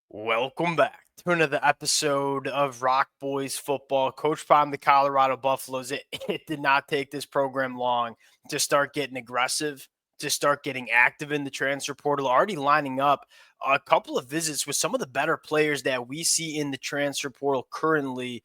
Welcome back to another episode of Rock Boys Football. Coach Prime, the Colorado Buffaloes. It did not take this program long to start getting aggressive, to start getting active in the transfer portal, already lining up a couple of visits with some of the better players that we see in the transfer portal currently.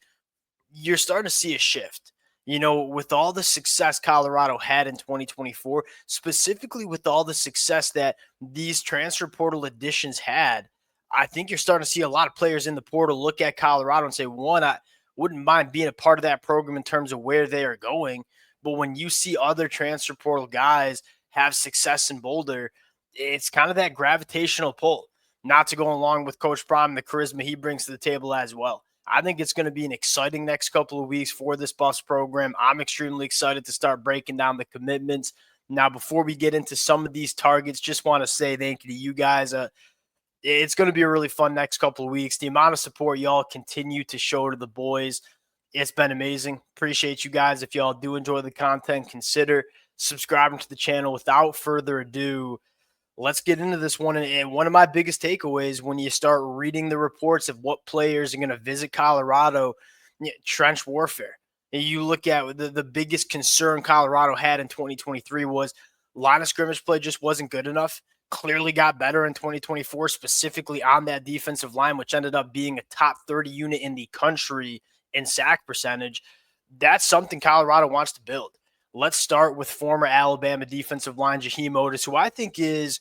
You're starting to see a shift. With all the success Colorado had in 2024, specifically with all the success that these transfer portal additions had, I think you're starting to see a lot of players in the portal look at Colorado and say, one, I wouldn't mind being a part of that program in terms of where they are going. But when you see other transfer portal guys have success in Boulder, it's kind of that gravitational pull, not to go along with Coach Prime, the charisma he brings to the table as well. I think it's going to be an exciting next couple of weeks for this Buffs program. I'm extremely excited to start breaking down the commitments. Now, before we get into some of these targets, just want to say thank you to you guys. It's going to be a really fun next couple of weeks. The amount of support y'all continue to show to the boys, it's been amazing. Appreciate you guys. If y'all do enjoy the content, consider subscribing to the channel. Without further ado, let's get into this one. And one of my biggest takeaways when you start reading the reports of what players are going to visit Colorado, trench warfare. And you look at the biggest concern Colorado had in 2023 was line of scrimmage play just wasn't good enough. Clearly got better in 2024, specifically on that defensive line, which ended up being a top 30 unit in the country in sack percentage. That's something Colorado wants to build. Let's start with former Alabama defensive line Jaheim Oatis, who I think is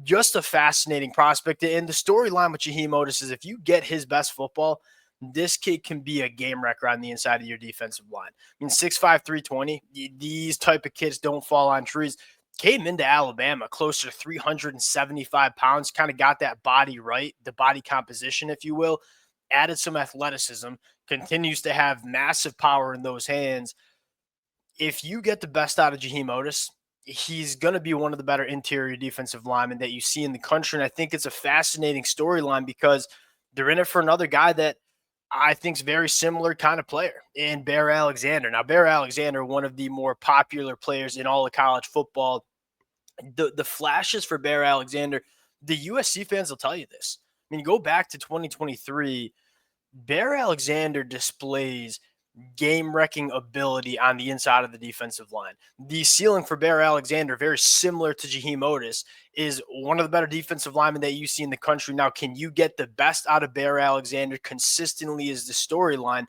just a fascinating prospect. And the storyline with Jaheim Oatis is if you get his best football, this kid can be a game wrecker on the inside of your defensive line. I mean, 6'5", 320, these type of kids don't fall on trees. Came into Alabama closer to 375 pounds, kind of got that body right, the body composition, if you will, added some athleticism, continues to have massive power in those hands. If you get the best out of Jaheim Oatis, he's going to be one of the better interior defensive linemen that you see in the country. And I think it's a fascinating storyline because they're in it for another guy that I think is very similar kind of player in Bear Alexander. Now, Bear Alexander, one of the more popular players in all of college football. The flashes for Bear Alexander, the USC fans will tell you this. I mean, go back to 2023, Bear Alexander displays game-wrecking ability on the inside of the defensive line. The ceiling for Bear Alexander, very similar to Jaheim Oatis, is one of the better defensive linemen that you see in the country. Now, can you get the best out of Bear Alexander consistently is the storyline.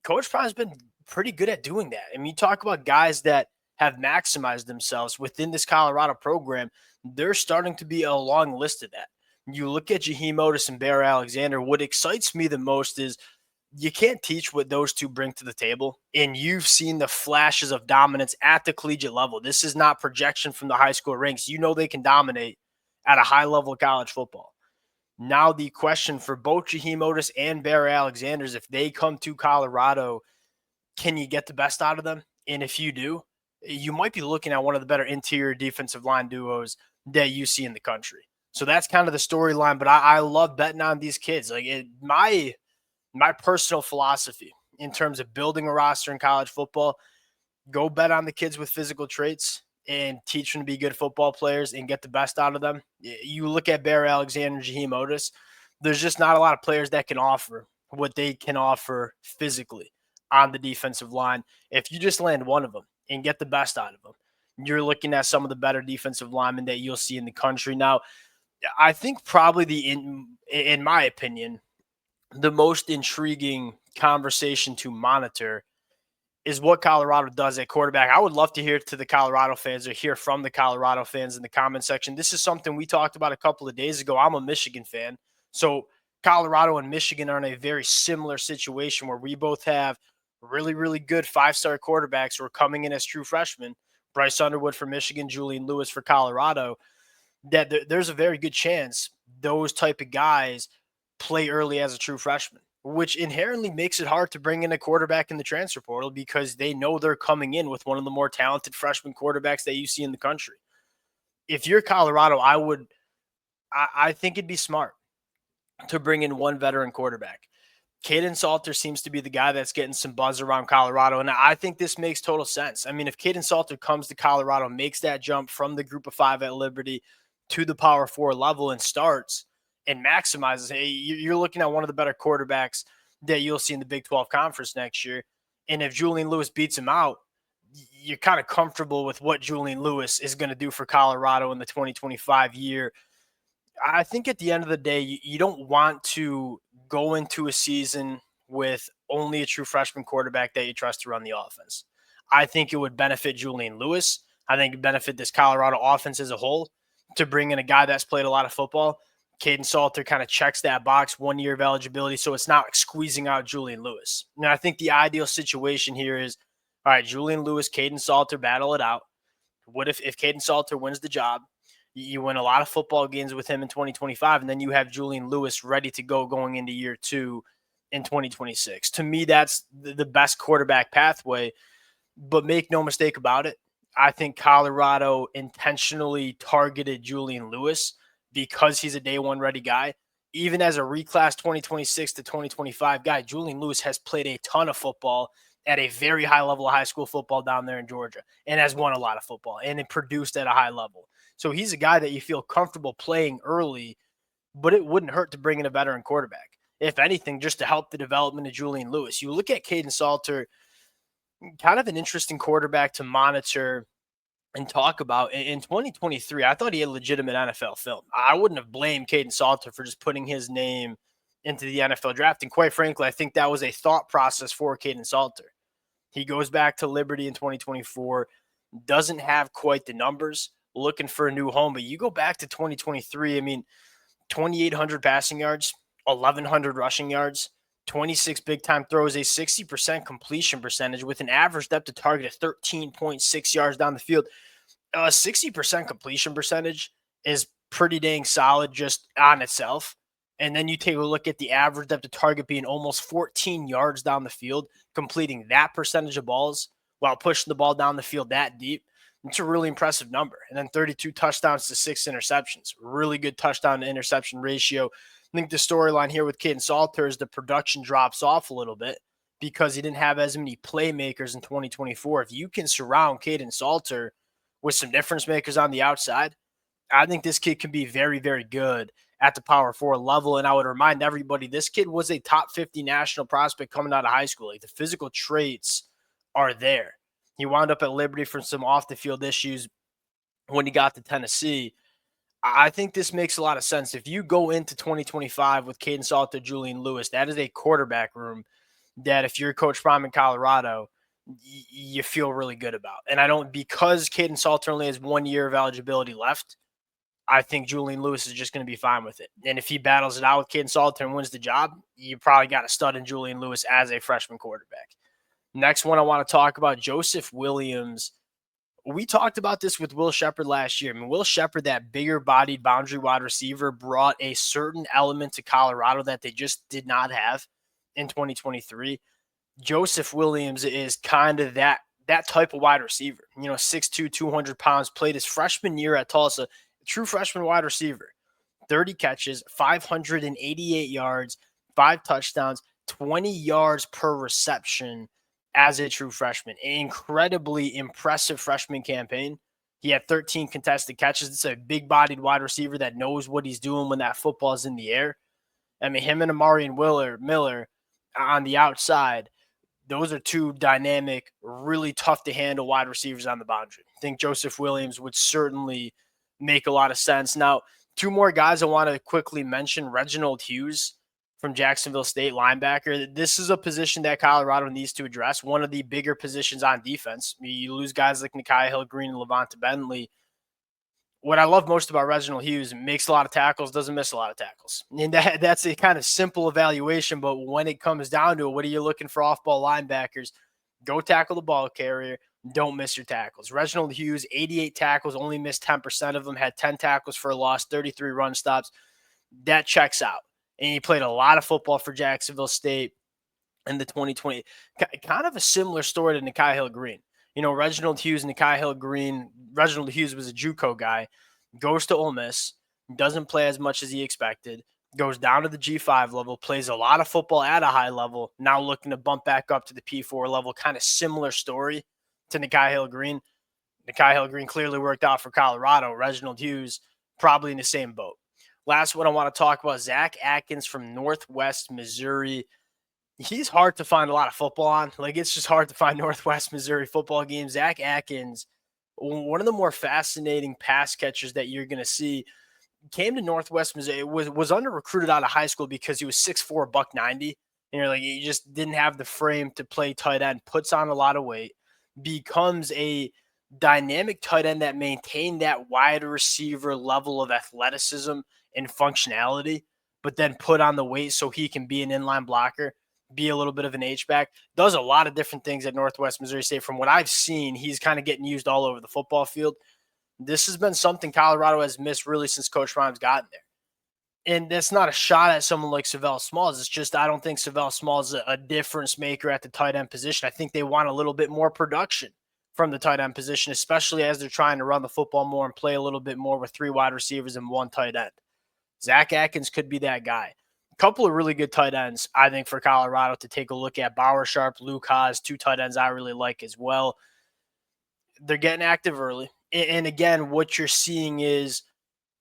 Coach Prime's been pretty good at doing that. I mean, you talk about guys that have maximized themselves within this Colorado program, there's starting to be a long list of that. You look at Jaheim Oatis and Bear Alexander, what excites me the most is you can't teach what those two bring to the table. And you've seen the flashes of dominance at the collegiate level. This is not projection from the high school ranks. You know they can dominate at a high level of college football. Now the question for both Jaheim Oatis and Bear Alexander is if they come to Colorado, can you get the best out of them? And if you do, you might be looking at one of the better interior defensive line duos that you see in the country. So that's kind of the storyline. But I love betting on these kids. My personal philosophy in terms of building a roster in college football, go bet on the kids with physical traits and teach them to be good football players and get the best out of them. You look at Bear Alexander and Jaheim Oatis, there's just not a lot of players that can offer what they can offer physically on the defensive line. If you just land one of them and get the best out of them, you're looking at some of the better defensive linemen that you'll see in the country. Now, I think probably in my opinion, the most intriguing conversation to monitor is what Colorado does at quarterback. I would love to hear to the Colorado fans or hear from the Colorado fans in the comment section. This is something we talked about a couple of days ago. I'm a Michigan fan. So Colorado and Michigan are in a very similar situation where we both have really, really good five-star quarterbacks who are coming in as true freshmen. Bryce Underwood for Michigan, Julian Lewis for Colorado. That there's a very good chance those type of guys play early as a true freshman, which inherently makes it hard to bring in a quarterback in the transfer portal because they know they're coming in with one of the more talented freshman quarterbacks that you see in the country. If you're Colorado, I think it'd be smart to bring in one veteran quarterback. Caden Salter seems to be the guy that's getting some buzz around Colorado, and I think this makes total sense. I mean, if Caden Salter comes to Colorado, makes that jump from the group of five at Liberty to the Power Four level and starts, and maximizes. Hey, you're looking at one of the better quarterbacks that you'll see in the Big 12 Conference next year. And if Julian Lewis beats him out, you're kind of comfortable with what Julian Lewis is going to do for Colorado in the 2025 year. I think at the end of the day, you don't want to go into a season with only a true freshman quarterback that you trust to run the offense. I think it would benefit Julian Lewis. I think it would benefit this Colorado offense as a whole to bring in a guy that's played a lot of football. Kaidon Salter kind of checks that box, 1 year of eligibility, so it's not like squeezing out Julian Lewis. Now, I think the ideal situation here is, all right, Julian Lewis, Kaidon Salter battle it out. What if Kaidon Salter wins the job? You win a lot of football games with him in 2025, and then you have Julian Lewis ready to go going into year 2 in 2026. To me, that's the best quarterback pathway. But make no mistake about it, I think Colorado intentionally targeted Julian Lewis because he's a day one ready guy. Even as a reclass 2026 to 2025 guy, Julian Lewis has played a ton of football at a very high level of high school football down there in Georgia and has won a lot of football and it produced at a high level. So he's a guy that you feel comfortable playing early, but it wouldn't hurt to bring in a veteran quarterback. If anything, just to help the development of Julian Lewis. You look at Kaidon Salter, kind of an interesting quarterback to monitor and talk about. In 2023, I thought he had legitimate NFL film. I wouldn't have blamed Kaidon Salter for just putting his name into the NFL draft. And quite frankly, I think that was a thought process for Kaidon Salter. He goes back to Liberty in 2024, doesn't have quite the numbers, looking for a new home. But you go back to 2023, I mean, 2,800 passing yards, 1,100 rushing yards, 26 big-time throws, a 60% completion percentage with an average depth of target of 13.6 yards down the field. A 60% completion percentage is pretty dang solid just on itself. And then you take a look at the average depth of target being almost 14 yards down the field, completing that percentage of balls while pushing the ball down the field that deep. It's a really impressive number. And then 32 touchdowns to 6 interceptions. Really good touchdown to interception ratio. I think the storyline here with Kaidon Salter is the production drops off a little bit because he didn't have as many playmakers in 2024. If you can surround Kaidon Salter with some difference makers on the outside, I think this kid can be very, very good at the Power 4 level. And I would remind everybody, this kid was a top 50 national prospect coming out of high school. Like, the physical traits are there. He wound up at Liberty for some off-the-field issues when he got to Tennessee. I think this makes a lot of sense. If you go into 2025 with Kaidon Salter, Julian Lewis, that is a quarterback room that if you're Coach Prime in Colorado, you feel really good about. And I don't, because Kaidon Salter only has 1 year of eligibility left, I think Julian Lewis is just going to be fine with it. And if he battles it out with Kaidon Salter and wins the job, you probably got a stud in Julian Lewis as a freshman quarterback. Next one I want to talk about, Joseph Williams. We talked about this with Will Sheppard last year. I mean, Will Sheppard, that bigger-bodied boundary wide receiver, brought a certain element to Colorado that they just did not have in 2023. Joseph Williams is kind of that type of wide receiver. 6'2", 200 pounds, played his freshman year at Tulsa, true freshman wide receiver. 30 catches, 588 yards, 5 touchdowns, 20 yards per reception as a true freshman. An incredibly impressive freshman campaign. He had 13 contested catches. It's a big-bodied wide receiver that knows what he's doing when that football is in the air. I mean, him and Amarian Miller on the outside, those are two dynamic, really tough to handle wide receivers on the boundary. I think Joseph Williams would certainly make a lot of sense. Now, 2 more guys I want to quickly mention. Reginald Hughes from Jacksonville State, linebacker. This is a position that Colorado needs to address. One of the bigger positions on defense. You lose guys like Nikhai Hill-Green and Levante Bentley. What I love most about Reginald Hughes, makes a lot of tackles, doesn't miss a lot of tackles. And that's a kind of simple evaluation, but when it comes down to it, what are you looking for off-ball linebackers? Go tackle the ball carrier. Don't miss your tackles. Reginald Hughes, 88 tackles, only missed 10% of them, had 10 tackles for a loss, 33 run stops. That checks out. And he played a lot of football for Jacksonville State in the 2020. Kind of a similar story to Nikhai Hill-Green. Reginald Hughes and Nikhai Hill-Green. Reginald Hughes was a JUCO guy, goes to Ole Miss, doesn't play as much as he expected, goes down to the G5 level, plays a lot of football at a high level, now looking to bump back up to the P4 level. Kind of similar story to Nikhai Hill-Green. Nikhai Hill-Green clearly worked out for Colorado. Reginald Hughes probably in the same boat. Last one I want to talk about, Zach Atkins from Northwest Missouri. He's hard to find a lot of football on. Like, it's just hard to find Northwest Missouri football games. Zach Atkins, one of the more fascinating pass catchers that you're going to see, came to Northwest Missouri, was under recruited out of high school because he was 6'4", buck 90. And you're like, you just didn't have the frame to play tight end, puts on a lot of weight, becomes a dynamic tight end that maintained that wide receiver level of athleticism and functionality, but then put on the weight so he can be an inline blocker, be a little bit of an H-back. Does a lot of different things at Northwest Missouri State. From what I've seen, he's kind of getting used all over the football field. This has been something Colorado has missed really since Coach Prime's gotten there. And that's not a shot at someone like Savell Smalls. It's just I don't think Savell Smalls is a difference maker at the tight end position. I think they want a little bit more production from the tight end position, especially as they're trying to run the football more and play a little bit more with 3 wide receivers and 1 tight end. Zach Atkins could be that guy. A couple of really good tight ends, I think, for Colorado to take a look at. Bauer Sharp, Luke Haas, 2 tight ends I really like as well. They're getting active early. And again, what you're seeing is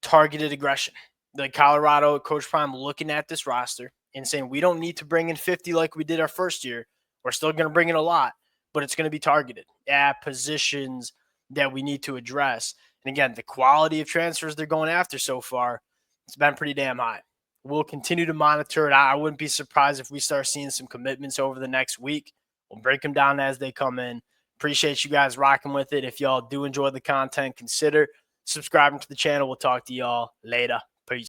targeted aggression. The Colorado, Coach Prime looking at this roster and saying, we don't need to bring in 50 like we did our first year. We're still going to bring in a lot, but it's going to be targeted at positions that we need to address. And again, the quality of transfers they're going after so far, it's been pretty damn high. We'll continue to monitor it. I wouldn't be surprised if we start seeing some commitments over the next week. We'll break them down as they come in. Appreciate you guys rocking with it. If y'all do enjoy the content, consider subscribing to the channel. We'll talk to y'all later.